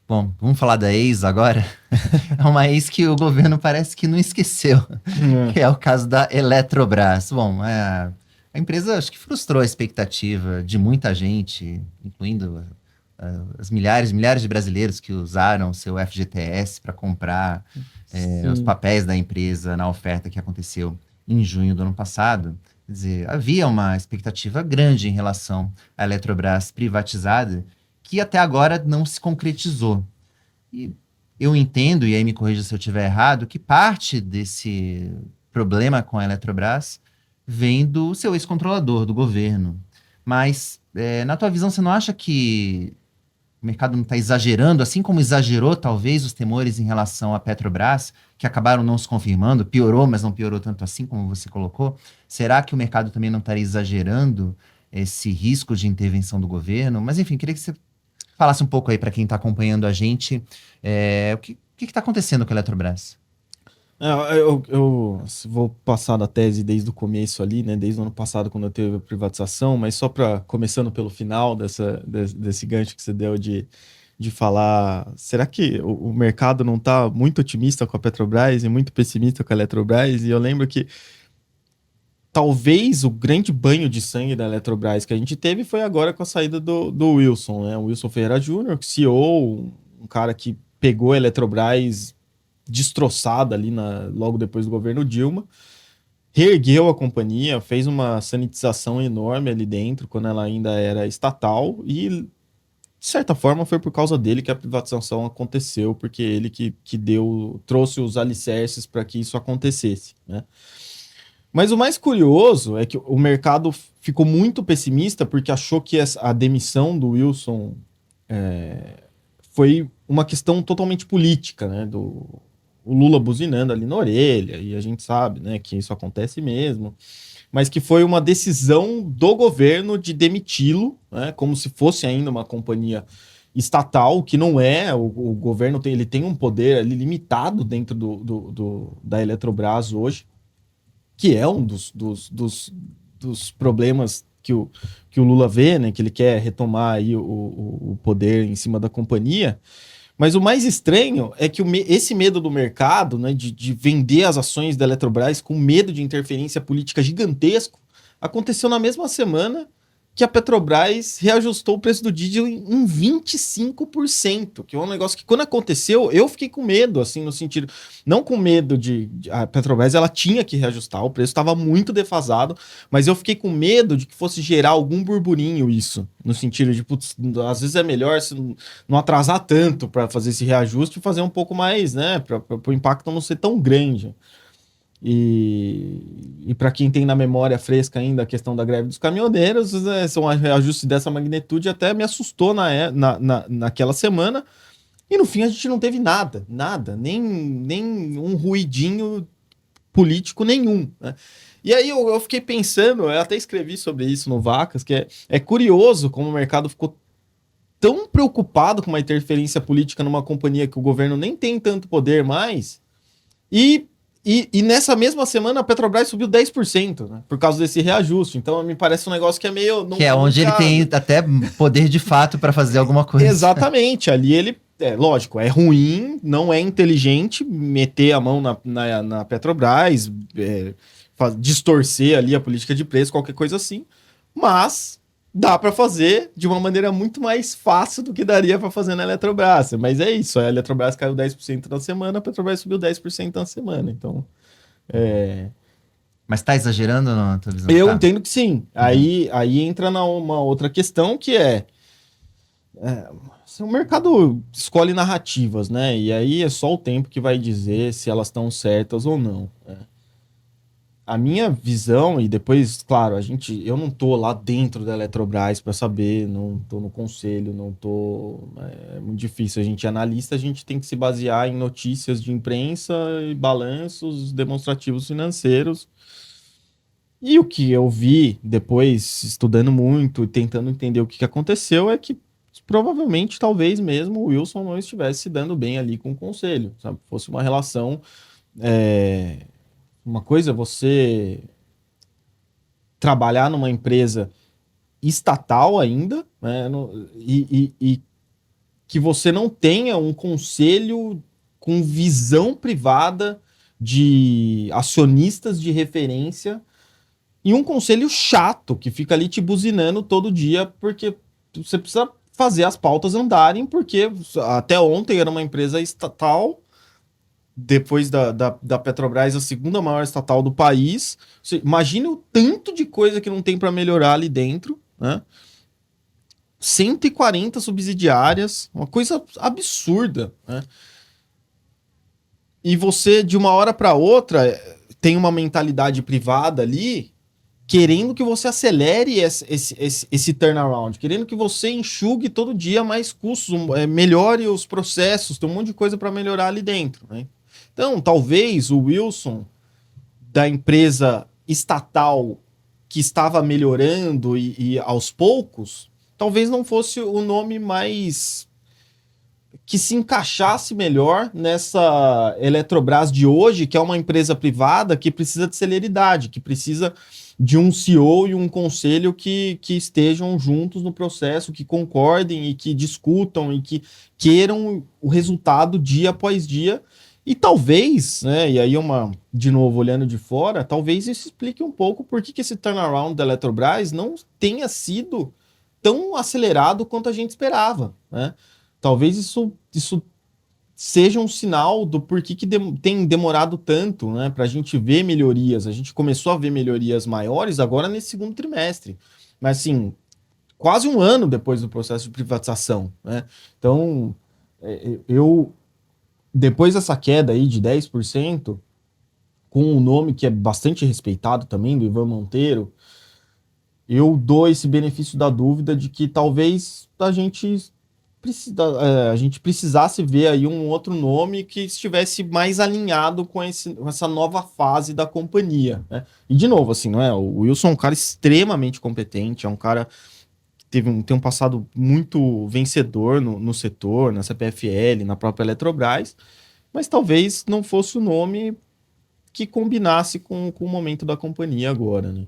Bom, vamos falar da ex agora? É uma ex que o governo parece que não esqueceu, É. que é o caso da Eletrobras. Bom, a empresa acho que frustrou a expectativa de muita gente, incluindo as milhares e milhares de brasileiros que usaram seu FGTS para comprar os Sim. papéis da empresa na oferta que aconteceu em junho do ano passado. Quer dizer, havia uma expectativa grande em relação à Eletrobras privatizada, que até agora não se concretizou. E eu entendo, e aí me corrija se eu estiver errado, que parte desse problema com a Eletrobras vem do seu ex-controlador, do governo. Mas, na tua visão, você não acha que o mercado não está exagerando, assim como exagerou, talvez, os temores em relação à Petrobras, que acabaram não se confirmando, piorou, mas não piorou tanto assim como você colocou? Será que o mercado também não estaria exagerando esse risco de intervenção do governo? Mas, enfim, queria que você falasse um pouco aí para quem está acompanhando a gente, o que está acontecendo com a Eletrobras? Eu vou passar da tese desde o começo ali, né? Desde o ano passado, quando eu teve a privatização, mas só para começando pelo final desse gancho que você deu de falar, será que o mercado não está muito otimista com a Petrobras e muito pessimista com a Eletrobras? E eu lembro que talvez o grande banho de sangue da Eletrobras que a gente teve foi agora com a saída do Wilson, né? O Wilson Ferreira Júnior, CEO, um cara que pegou a Eletrobras destroçada ali logo depois do governo Dilma, reergueu a companhia, fez uma sanitização enorme ali dentro, quando ela ainda era estatal, e de certa forma foi por causa dele que a privatização aconteceu, porque ele que trouxe os alicerces para que isso acontecesse, né? Mas o mais curioso é que o mercado ficou muito pessimista porque achou que a demissão do Wilson foi uma questão totalmente política, né? O Lula buzinando ali na orelha, e a gente sabe, né, que isso acontece mesmo, mas que foi uma decisão do governo de demiti-lo, né, como se fosse ainda uma companhia estatal, que não é, o governo ele tem um poder ali limitado dentro da Eletrobras hoje, que é um dos problemas que o Lula vê, né, que ele quer retomar aí o poder em cima da companhia. Mas o mais estranho é que esse medo do mercado, né, de vender as ações da Eletrobras com medo de interferência política gigantesco, aconteceu na mesma semana que a Petrobras reajustou o preço do diesel em 25%, que é um negócio que quando aconteceu, eu fiquei com medo, assim, no sentido, não com medo a Petrobras, ela tinha que reajustar, o preço estava muito defasado, mas eu fiquei com medo de que fosse gerar algum burburinho isso, no sentido de, putz, às vezes é melhor se não atrasar tanto para fazer esse reajuste e fazer um pouco mais, né, para o impacto não ser tão grande. E para quem tem na memória fresca ainda a questão da greve dos caminhoneiros, né, são ajustes dessa magnitude até me assustou naquela semana. E no fim a gente não teve nada, nem um ruidinho político nenhum, né? E aí eu fiquei pensando, eu até escrevi sobre isso no Vacas, que é curioso como o mercado ficou tão preocupado com uma interferência política numa companhia que o governo nem tem tanto poder mais, e e nessa mesma semana a Petrobras subiu 10%, né? Por causa desse reajuste. Então me parece um negócio que é meio. Que é Não onde ele tem casa. até poder de fato para fazer alguma coisa. Exatamente. Ali ele. É lógico, é ruim, não é inteligente meter a mão na Petrobras, distorcer ali a política de preço, qualquer coisa assim. Mas dá para fazer de uma maneira muito mais fácil do que daria para fazer na Eletrobras. Mas é isso, a Eletrobras caiu 10% na semana, a Petrobras subiu 10% na semana. Então, é, Mas tá exagerando ou não, na tua visão? eu Tá. entendo que sim. Uhum. Aí entra na uma outra questão que assim, o mercado escolhe narrativas, né? E aí é só o tempo que vai dizer se elas estão certas ou não, né? A minha visão, e depois, claro, eu não tô lá dentro da Eletrobras para saber, não tô no conselho, não tô. É muito difícil. A gente é analista, a gente tem que se basear em notícias de imprensa e balanços demonstrativos financeiros. E o que eu vi depois, estudando muito e tentando entender o que aconteceu, é que provavelmente, talvez mesmo, o Wilson não estivesse se dando bem ali com o conselho, sabe? Fosse uma relação. é, Uma coisa é você trabalhar numa empresa estatal ainda, né? E que você não tenha um conselho com visão privada de acionistas de referência e um conselho chato que fica ali te buzinando todo dia porque você precisa fazer as pautas andarem, porque até ontem era uma empresa estatal, depois da Petrobras, a segunda maior estatal do país. Você imagina o tanto de coisa que não tem para melhorar ali dentro, né? 140 subsidiárias, uma coisa absurda, né? E você, de uma hora para outra, tem uma mentalidade privada ali, querendo que você acelere esse turnaround, querendo que você enxugue todo dia mais custos, melhore os processos, tem um monte de coisa para melhorar ali dentro, né? Então, talvez o Wilson, da empresa estatal que estava melhorando e aos poucos, talvez não fosse o nome mais que se encaixasse melhor nessa Eletrobras de hoje, que é uma empresa privada que precisa de celeridade, que precisa de um CEO e um conselho que estejam juntos no processo, que concordem e que discutam e que queiram o resultado dia após dia. E talvez, né, e aí de novo, olhando de fora, talvez isso explique um pouco por que esse turnaround da Eletrobras não tenha sido tão acelerado quanto a gente esperava, né? Talvez isso seja um sinal do porquê que tem demorado tanto, né, para a gente ver melhorias. A gente começou a ver melhorias maiores agora nesse segundo trimestre. Mas, assim, quase um ano depois do processo de privatização, né? Então, eu, depois dessa queda aí de 10%, com um nome que é bastante respeitado também, do Ivan Monteiro, eu dou esse benefício da dúvida de que talvez a gente precisasse ver aí um outro nome que estivesse mais alinhado com essa nova fase da companhia, né? E de novo, assim, não é? O Wilson é um cara extremamente competente, é um cara que tem um passado muito vencedor no setor, na CPFL, na própria Eletrobras, mas talvez não fosse o nome que combinasse com o momento da companhia agora, né?